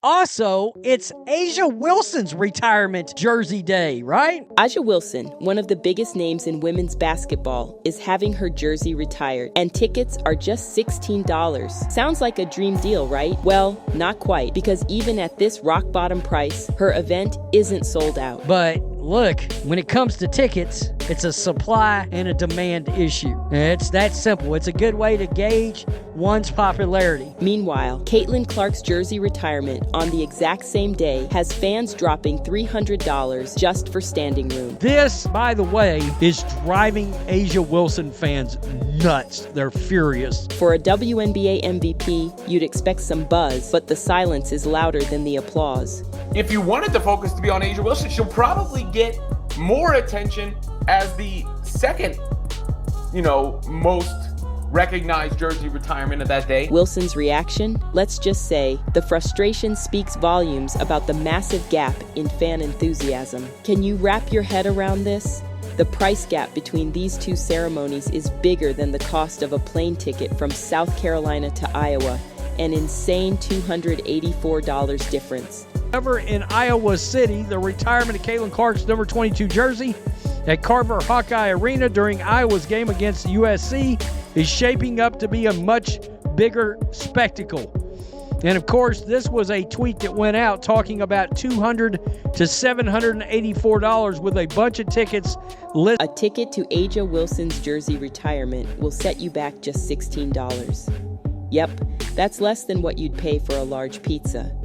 Also, it's Asia Wilson's retirement jersey day, right? Aja Wilson, one of the biggest names in women's basketball, is having her jersey retired, and tickets are just $16. Sounds like a dream deal, right? Well, not quite, because even at this rock-bottom price, her event isn't sold out. But look, when it comes to tickets, it's a supply and a demand issue. It's that simple. It's a good way to gauge one's popularity. Meanwhile, Caitlin Clark's jersey retirement on the exact same day has fans dropping $300 just for standing room. This, by the way, is driving Asia Wilson fans nuts. They're furious. For a WNBA MVP, you'd expect some buzz, but the silence is louder than the applause. If you wanted the focus to be on Asia Wilson, she'll probably get more attention as the second, most recognized jersey retirement of that day. Wilson's reaction? Let's just say the frustration speaks volumes about the massive gap in fan enthusiasm. Can you wrap your head around this? The price gap between these two ceremonies is bigger than the cost of a plane ticket from South Carolina to Iowa, an insane $284 difference. However, in Iowa City, the retirement of Caitlin Clark's number 22 jersey at Carver Hawkeye Arena during Iowa's game against USC is shaping up to be a much bigger spectacle. And of course, this was a tweet that went out talking about $200 to $784 with a bunch of tickets listed. A ticket to Aja Wilson's jersey retirement will set you back just $16. Yep, that's less than what you'd pay for a large pizza.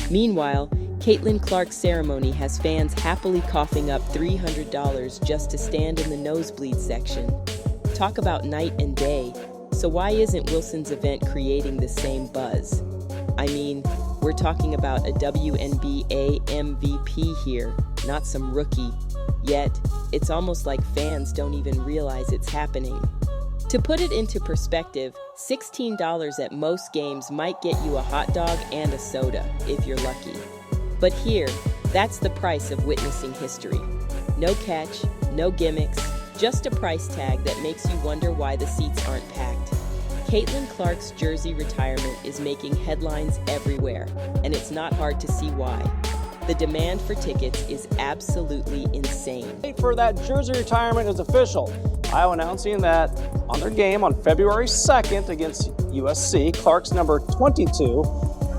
Meanwhile, Caitlin Clark's ceremony has fans happily coughing up $300 just to stand in the nosebleed section. Talk about night and day. So why isn't Wilson's event creating the same buzz? I mean, we're talking about a WNBA MVP here, not some rookie. Yet, it's almost like fans don't even realize it's happening. To put it into perspective, $16 at most games might get you a hot dog and a soda, if you're lucky. But here, that's the price of witnessing history. No catch, no gimmicks, just a price tag that makes you wonder why the seats aren't packed. Caitlin Clark's jersey retirement is making headlines everywhere, and it's not hard to see why. The demand for tickets is absolutely insane. Date for that jersey retirement is official. Iowa announcing that on their game on February 2nd against USC, Clark's number 22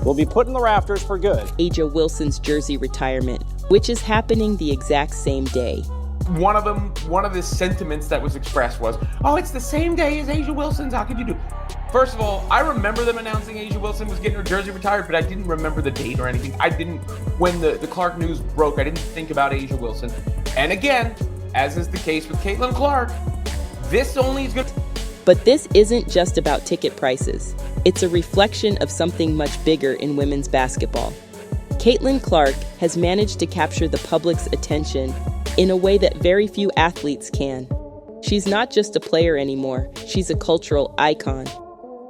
will be put in the rafters for good. Aja Wilson's jersey retirement, which is happening the exact same day. One of the sentiments that was expressed was, oh, it's the same day as Asia Wilson's, how could you do? First of all, I remember them announcing Asia Wilson was getting her jersey retired, but I didn't remember the date or anything. When the Clark news broke, I didn't think about Asia Wilson. And again, as is the case with Caitlin Clark, this only is good. But this isn't just about ticket prices. It's a reflection of something much bigger in women's basketball. Caitlin Clark has managed to capture the public's attention in a way that very few athletes can. She's not just a player anymore, she's a cultural icon.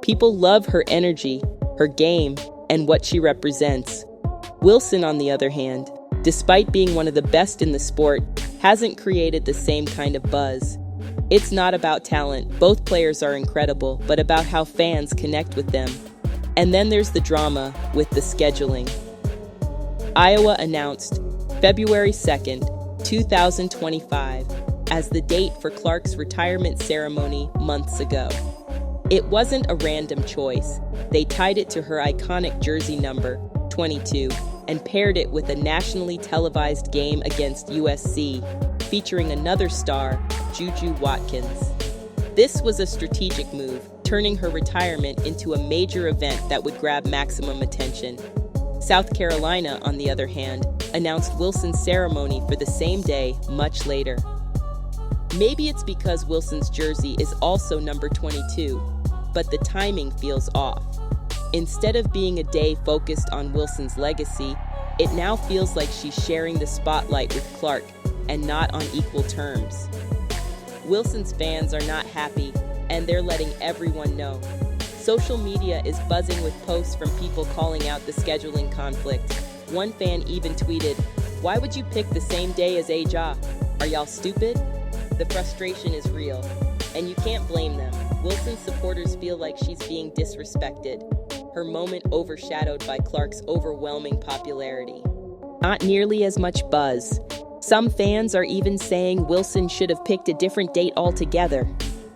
People love her energy, her game, and what she represents. Wilson, on the other hand, despite being one of the best in the sport, hasn't created the same kind of buzz. It's not about talent, both players are incredible, but about how fans connect with them. And then there's the drama with the scheduling. Iowa announced February 2nd, 2025 as the date for Clark's retirement ceremony months ago. It wasn't a random choice. They tied it to her iconic jersey number, 22, and paired it with a nationally televised game against USC, featuring another star, Juju Watkins. This was a strategic move, turning her retirement into a major event that would grab maximum attention. South Carolina, on the other hand, announced Wilson's ceremony for the same day much later. Maybe it's because Wilson's jersey is also number 22, but the timing feels off. Instead of being a day focused on Wilson's legacy, it now feels like she's sharing the spotlight with Clark, and not on equal terms. Wilson's fans are not happy, and they're letting everyone know. Social media is buzzing with posts from people calling out the scheduling conflict. One fan even tweeted, "Why would you pick the same day as Aja? Are y'all stupid?" The frustration is real, and you can't blame them. Wilson's supporters feel like she's being disrespected. her moment overshadowed by Clark's overwhelming popularity. Not nearly as much buzz. Some fans are even saying Wilson should have picked a different date altogether.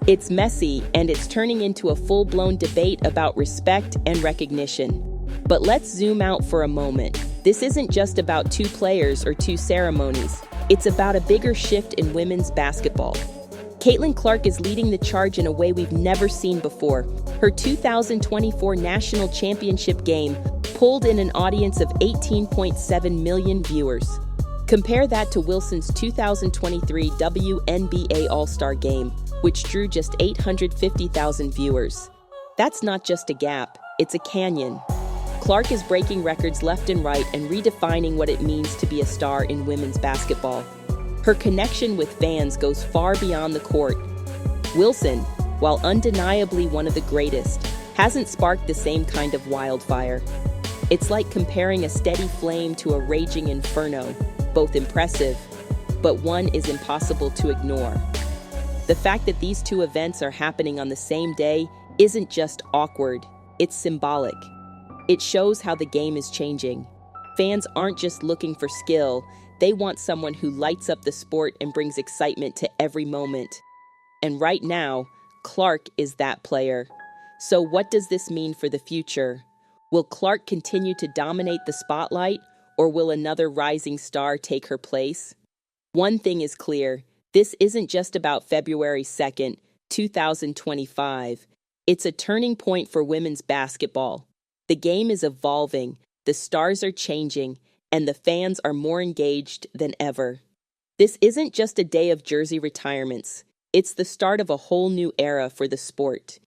It's messy, and it's turning into a full-blown debate about respect and recognition. But let's zoom out for a moment. This isn't just about two players or two ceremonies. It's about a bigger shift in women's basketball. Caitlin Clark is leading the charge in a way we've never seen before. Her 2024 national championship game pulled in an audience of 18.7 million viewers. Compare that to Wilson's 2023 WNBA All-Star Game, which drew just 850,000 viewers. That's not just a gap, it's a canyon. Clark is breaking records left and right and redefining what it means to be a star in women's basketball. Her connection with fans goes far beyond the court. Wilson, while undeniably one of the greatest, hasn't sparked the same kind of wildfire. It's like comparing a steady flame to a raging inferno, both impressive, but one is impossible to ignore. The fact that these two events are happening on the same day isn't just awkward, it's symbolic. It shows how the game is changing. Fans aren't just looking for skill, they want someone who lights up the sport and brings excitement to every moment. And right now, Clark is that player. So what does this mean for the future? Will Clark continue to dominate the spotlight, or will another rising star take her place? One thing is clear, this isn't just about February 2nd, 2025. It's a turning point for women's basketball. The game is evolving, the stars are changing, and the fans are more engaged than ever. This isn't just a day of jersey retirements. It's the start of a whole new era for the sport.